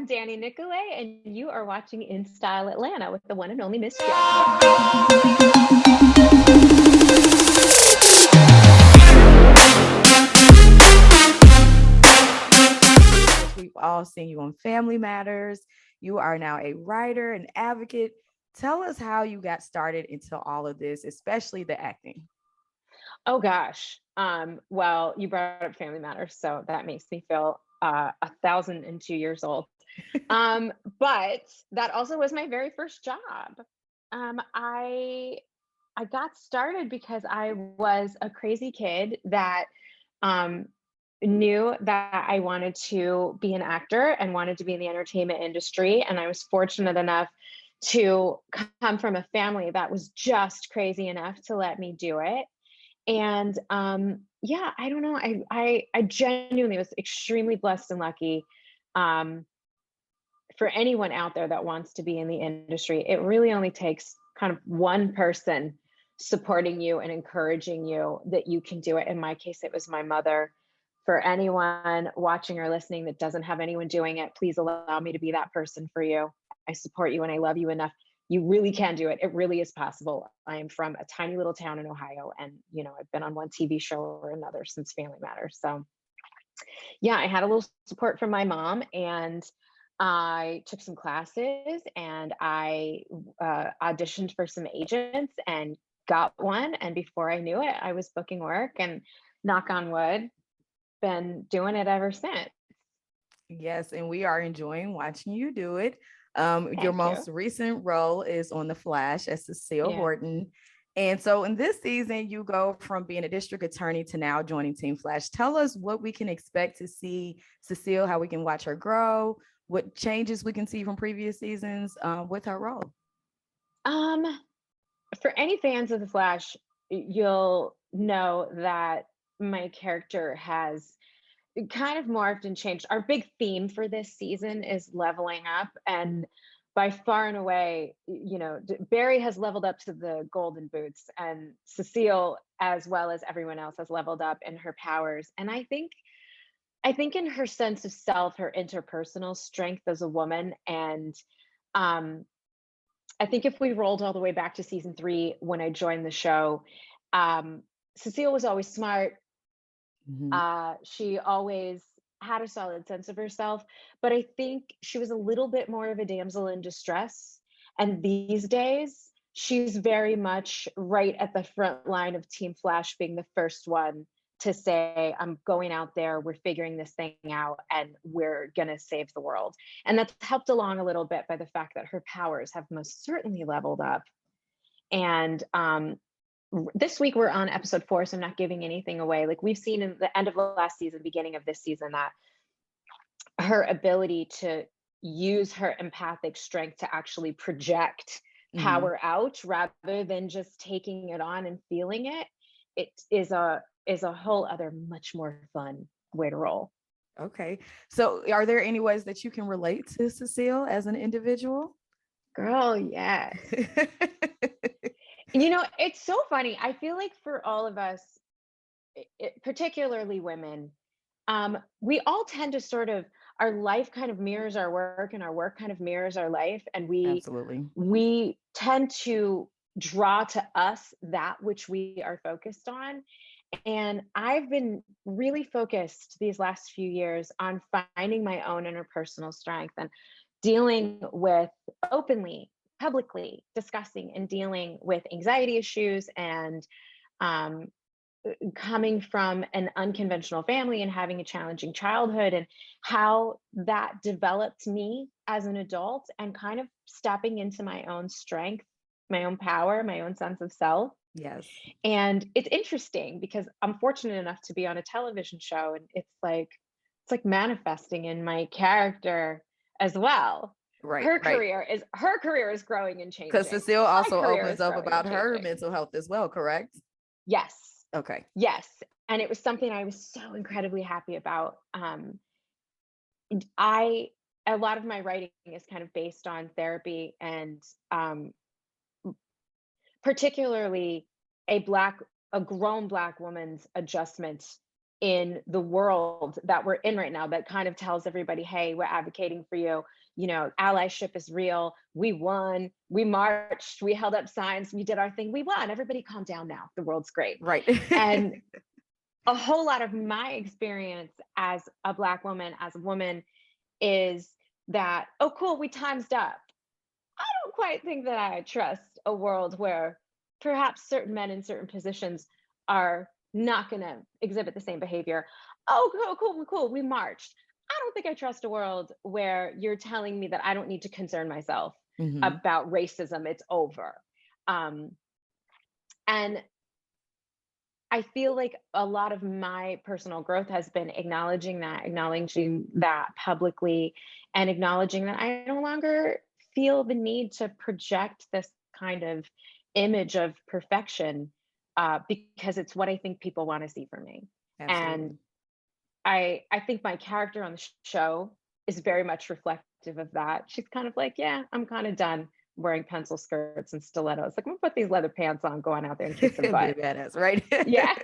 I'm Danielle Nicolet, and you are watching In Style Atlanta with the one and only Miss J. We've all seen you on Family Matters. You are now a writer, an advocate. Tell us how you got started into all of this, especially the acting. Oh gosh. Well, you brought up Family Matters, so that makes me feel 1,002 years old. But that also was my very first job. I got started because I was a crazy kid that um, knew that I wanted to be an actor and wanted to be in the entertainment industry. And I was fortunate enough to come from a family that was just crazy enough to let me do it. And yeah, I don't know. I genuinely was extremely blessed and lucky. Um, for anyone out there that wants to be in the industry, it really only takes kind of one person supporting you and encouraging you that you can do it. In my case, it was my mother. For anyone watching or listening that doesn't have anyone doing it, please allow me to be that person for you. I support you and I love you enough. You really can do it. It really is possible. I am from a tiny little town in Ohio, and I've been on one TV show or another since Family Matters. So yeah, I had a little support from my mom, and I took some classes, and I auditioned for some agents and got one. And before I knew it, I was booking work, and knock on wood, been doing it ever since. Yes, and we are enjoying watching you do it. Your Thank you. most recent role is on The Flash as Cecille Yeah. Horton. And so in this season, you go from being a district attorney to now joining Team Flash. Tell us what we can expect to see Cecille, how we can watch her grow, what changes we can see from previous seasons with her role. Um, for any fans of The Flash, you'll know that my character has kind of morphed and changed. Our big theme for this season is leveling up, and by far and away, Barry has leveled up to the golden boots, and Cecile, as well as everyone else, has leveled up in her powers. And I think in her sense of self, her interpersonal strength as a woman. And um I think if we rolled all the way back to season 3 when I joined the show, um Cecile was always smart. Mhm. She always had a solid sense of herself, but I think she was a little bit more of a damsel in distress. And these days, she's very much right at the front line of Team Flash, being the first one to say, I'm going out there, we're figuring this thing out, and we're going to save the world. And that's helped along a little bit by the fact that her powers have most certainly leveled up. And this week we're on episode 4, so I'm not giving anything away. Like, we've seen in the end of last season, beginning of this season, that her ability to use her empathic strength to actually project Mhm. power out rather than just taking it on and feeling it, it is a whole other much more fun way to roll. Okay. So are there any ways that you can relate to Cecile as an individual? Girl, yes. It's so funny. I feel like for all of us, particularly women, we all tend to sort of, our life kind of mirrors our work, and our work kind of mirrors our life, and we Absolutely. we tend to draw to us that which we are focused on. And I've been really focused these last few years on finding my own interpersonal strength and dealing with, openly, publicly discussing and dealing with anxiety issues, and um, coming from an unconventional family and having a challenging childhood, and how that developed me as an adult, and kind of stepping into my own strength, my own power, my own sense of self. Yes. And it's interesting because I'm fortunate enough to be on a television show, and it's like manifesting in my character as well. Right, right. Her career is growing and Because changing. Cecile My also career opens is up growing and about her changing. mental health as well, correct? Yes. Okay. Yes. And it was something I was so incredibly happy about. I A lot of my writing is kind of based on therapy, and um, particularly a grown black woman's adjustment in the world that we're in right now that kind of tells everybody, hey, we're advocating for you. You know, allyship is real. We won. We marched. We held up signs. We did our thing. We won. Everybody calm down now. The world's great. Right. And a whole lot of my experience as a Black woman, as a woman, is that, oh, cool, we times up. I don't quite think that I trust a world where perhaps certain men in certain positions are not going to exhibit the same behavior. Oh, cool. We marched. I don't think I trust a world where you're telling me that I don't need to concern myself about racism. It's over. And I feel like a lot of my personal growth has been acknowledging that publicly, and acknowledging that I no longer feel the need to project this kind of image of perfection because it's what I think people want to see from me. Absolutely. And I think my character on the show is very much reflective of that. She's kind of like, yeah, I'm kind of done wearing pencil skirts and stilettos. Like, I'm gonna put these leather pants on, going out there and kick some butt. Be a badass, right? Yeah.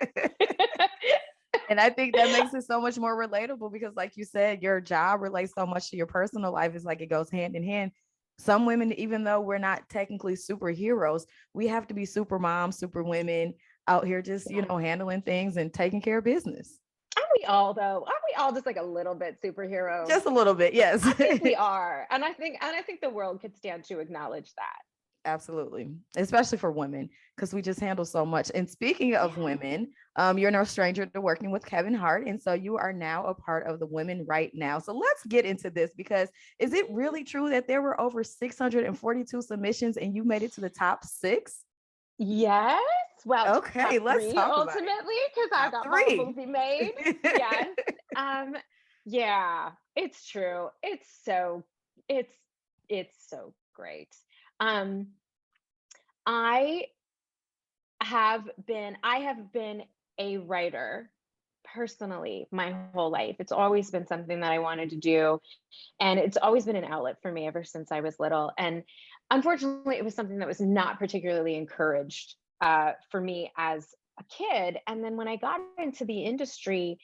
And I think that makes it so much more relatable because, like you said, your job relates so much to your personal life. It's like it goes hand in hand. Some women, even though we're not technically superheroes, we have to be super moms, super women out here just, you know, handling things and taking care of business. Aren't we all though? Aren't we all just like a little bit superheroes? Just a little bit, yes. I think we are. And I think the world could stand to acknowledge that. Absolutely. Especially for women, because we just handle so much. And speaking of women, you're no stranger to working with Kevin Hart. And so you are now a part of the Women Right Now. So let's get into this, because is it really true that there were over 642 submissions and you made it to the top 6? Yes. Well, okay, let's talk ultimately, because I got my movie made. Yes. Yeah, it's true. It's so great. I have been a writer personally my whole life. It's always been something that I wanted to do, and it's always been an outlet for me ever since I was little. And unfortunately, it was something that was not particularly encouraged for me as a kid. And then when I got into the industry,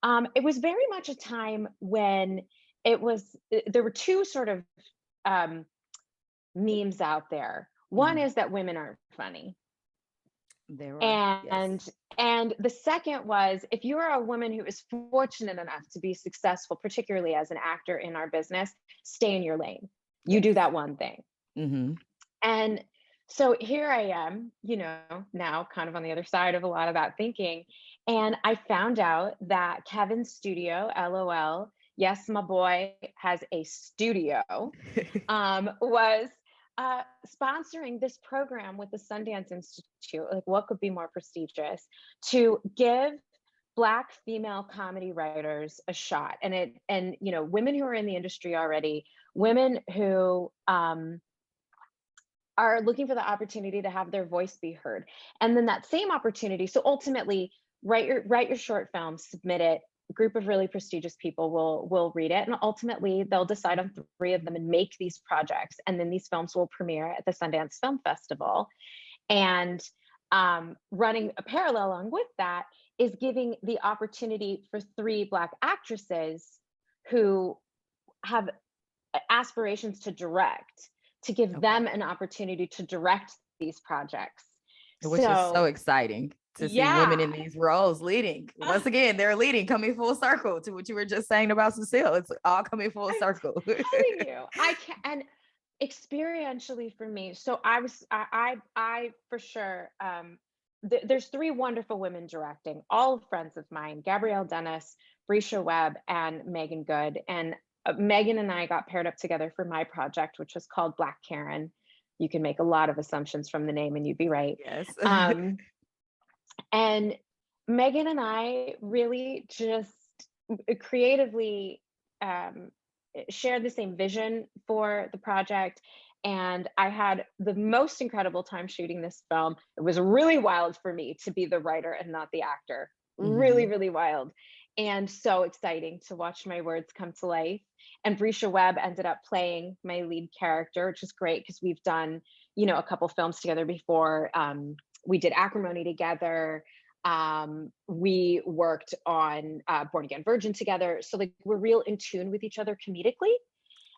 it was very much a time when there were two sort of memes out there. One is that women aren't funny. There are, and the second was, if you are a woman who is fortunate enough to be successful, particularly as an actor in our business, stay in your lane. You do that one thing. And so here I am, you know, now kind of on the other side of a lot of that thinking. And I found out that Kevin's studio, LOL, yes, my boy has a studio, was sponsoring this program with the Sundance Institute. Like, what could be more prestigious, to give Black female comedy writers a shot? And you know, women who are in the industry already, women who are looking for the opportunity to have their voice be heard. And then that same opportunity, so ultimately write your short film, submit it. A group of really prestigious people will read it, and ultimately they'll decide on 3 of them and make these projects. And then these films will premiere at the Sundance Film Festival. And running a parallel along with that is giving the opportunity for 3 Black actresses who have aspirations to direct, to give them an opportunity to direct these projects. Which is so exciting to see women in these roles leading. Once again, they're leading, coming full circle to what you were just saying about Cecille. It's all coming full circle. I'm telling you, I can, and experientially for me. So I for sure, there's 3 wonderful women directing, all friends of mine: Gabrielle Dennis, Brescia Webb, and Megan Good. And Megan and I got paired up together for my project, which was called Black Karen. You can make a lot of assumptions from the name and you'd be right. Yes. And Megan and I really just creatively shared the same vision for the project. And I had the most incredible time shooting this film. It was really wild for me to be the writer and not the actor. Really, really wild. And so exciting to watch my words come to life. And Brescia Webb ended up playing my lead character, which is great because we've done, you know, a couple films together before. We did Acrimony together. We worked on Born Again Virgin together. So like we're real in tune with each other comedically.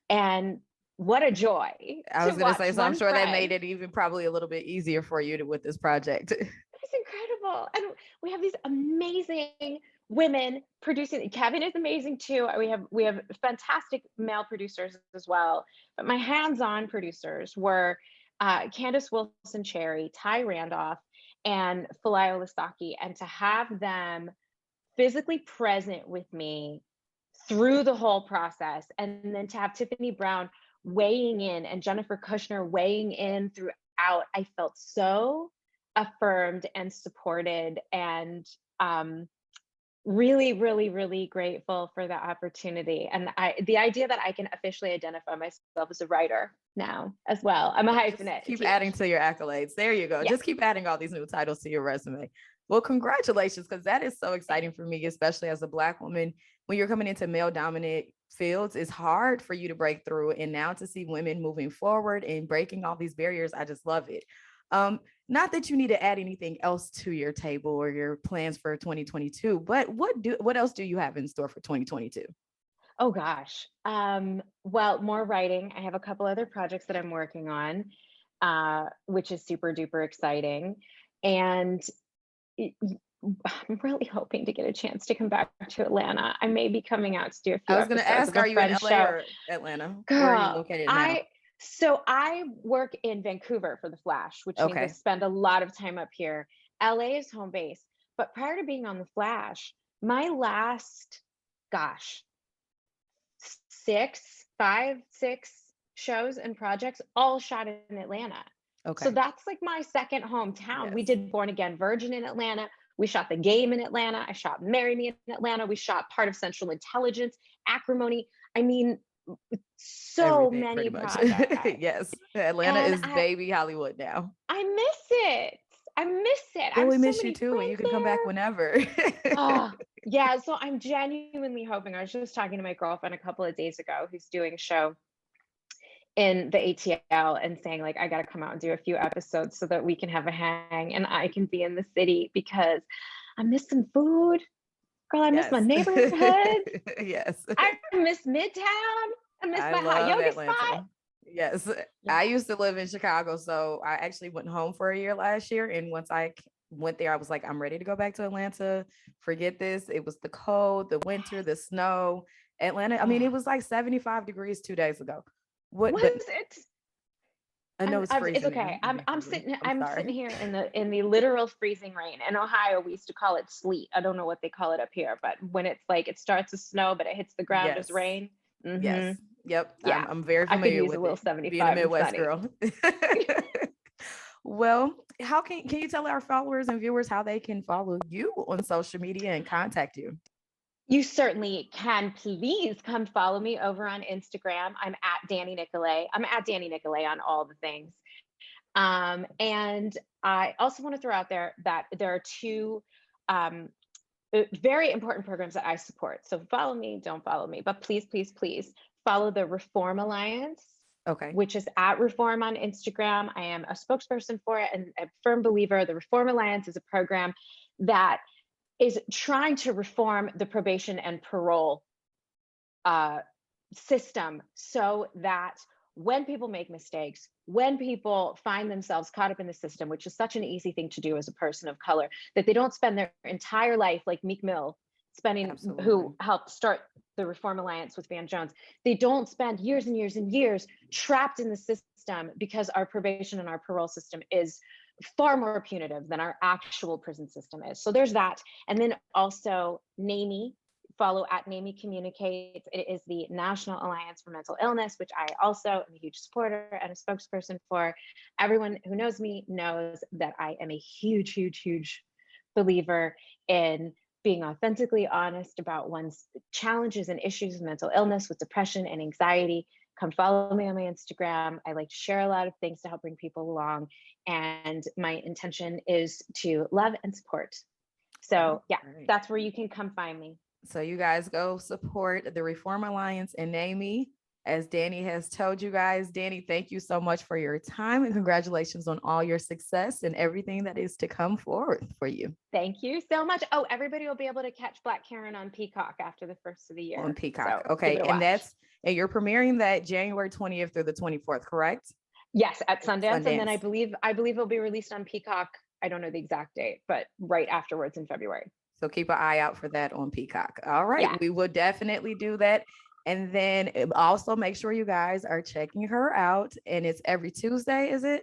And what a joy I was to going to say, watch so I'm one sure that friend. made it even probably a little bit easier for you with this project. It's incredible. And we have these amazing women producing. Kevin is amazing too. We have fantastic male producers as well. But my hands-on producers were Candace Wilson Cherry, Ty Randolph, and Falayo Lasaki. And to have them physically present with me through the whole process, and then to have Tiffany Brown weighing in and Jennifer Kushner weighing in throughout, I felt so affirmed and supported, and really, really, really grateful for the opportunity. And the idea that I can officially identify myself as a writer now as well. I'm a hyphenate. Keep adding to your accolades. There you go. Yeah. Just keep adding all these new titles to your resume. Well, congratulations, because that is so exciting for me, especially as a Black woman. When you're coming into male dominant fields, it's hard for you to break through. And now to see women moving forward and breaking all these barriers, I just love it. Not that you need to add anything else to your table or your plans for 2022, but what else do you have in store for 2022? Oh gosh. Well, more writing. I have a couple other projects that I'm working on, which is super duper exciting. And I'm really hoping to get a chance to come back to Atlanta. I may be coming out to do a few. I was going to ask, are you in LA or Atlanta? Girl, where are you located now? So I work in Vancouver for The Flash, which means I spend a lot of time up here. LA is home base. But prior to being on The Flash, my last, gosh, 6 shows and projects all shot in Atlanta. Okay. So that's like my second hometown. Yes. We did Born Again Virgin in Atlanta. We shot The Game in Atlanta. I shot Marry Me in Atlanta. We shot part of Central Intelligence, Acrimony. I mean, so everything, many projects. Yes. Atlanta is baby Hollywood now. I miss it. Well, we miss you too, and you can come back whenever. Yeah. So I'm genuinely hoping. I was just talking to my girlfriend a couple of days ago who's doing a show in the ATL and saying like, I got to come out and do a few episodes so that we can have a hang and I can be in the city, because I miss some food. Girl, I miss my neighborhood. Yes. I miss Midtown. I miss my hot yoga Atlanta. Spot. Yes. Yeah. I used to live in Chicago, so I actually went home for a year last year. And once I went there, I was like, I'm ready to go back to Atlanta. Forget this. It was the cold, the winter, the snow. Atlanta, I mean, it was like 75 degrees 2 days ago. What is it? I know it's freezing. It's okay. I'm sitting here in the literal freezing rain. In Ohio, we used to call it sleet. I don't know what they call it up here, but when it's like it starts to snow, but it hits the ground as rain. Mm-hmm. Yes. Yep. Yeah. I'm very familiar I could use with a little 75 being a Midwest girl. Well, how can you tell our followers and viewers how they can follow you on social media and contact you? You certainly can. Please come follow me over on Instagram. I'm at Dani Nicolet. I'm at Dani Nicolet on all the things. And I also want to throw out there that there are 2 very important programs that I support. So follow me, don't follow me, but please, please, please follow the Reform Alliance. Okay. Which is at Reform on Instagram. I am a spokesperson for it and a firm believer. The Reform Alliance is a program that is trying to reform the probation and parole system so that when people make mistakes, when people find themselves caught up in the system, which is such an easy thing to do as a person of color, that they don't spend their entire life like Meek Mill who helped start the Reform Alliance with Van Jones. They don't spend years and years and years trapped in the system, because our probation and our parole system is far more punitive than our actual prison system is. So there's that. And then also NAMI, follow at NAMI Communicates. It is the National Alliance for Mental Illness, which I also am a huge supporter and a spokesperson for. Everyone who knows me knows that I am a huge, huge, huge believer in being authentically honest about one's challenges and issues with mental illness, with depression and anxiety. Come follow me on my Instagram. I like to share a lot of things to help bring people along. And my intention is to love and support. So yeah, that's where you can come find me. So you guys go support the Reform Alliance and NAMI As Danny has told you guys, Danny, thank you so much for your time and congratulations on all your success and everything that is to come forward for you. Thank you so much. Oh, everybody will be able to catch Black Karen on Peacock after the first of the year. On Peacock. So okay. And watch. and you're premiering that January 20th through the 24th, correct? Yes, at Sundance. Sundance. And then I believe it'll be released on Peacock. I don't know the exact date, but right afterwards in February. So keep an eye out for that on Peacock. All right. Yeah. We will definitely do that. And then also make sure you guys are checking her out. And it's every Tuesday, is it?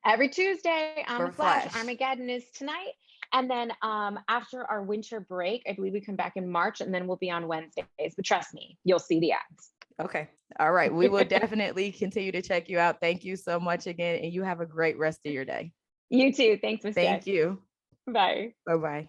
Every Tuesday on the Flash. Flash. Armageddon is tonight. And then after our winter break, I believe we come back in March, and then we'll be on Wednesdays. But trust me, you'll see the ads. Okay. All right. We will definitely continue to check you out. Thank you so much again. And you have a great rest of your day. You too. Thanks, Miss Thank you. Bye. Bye-bye.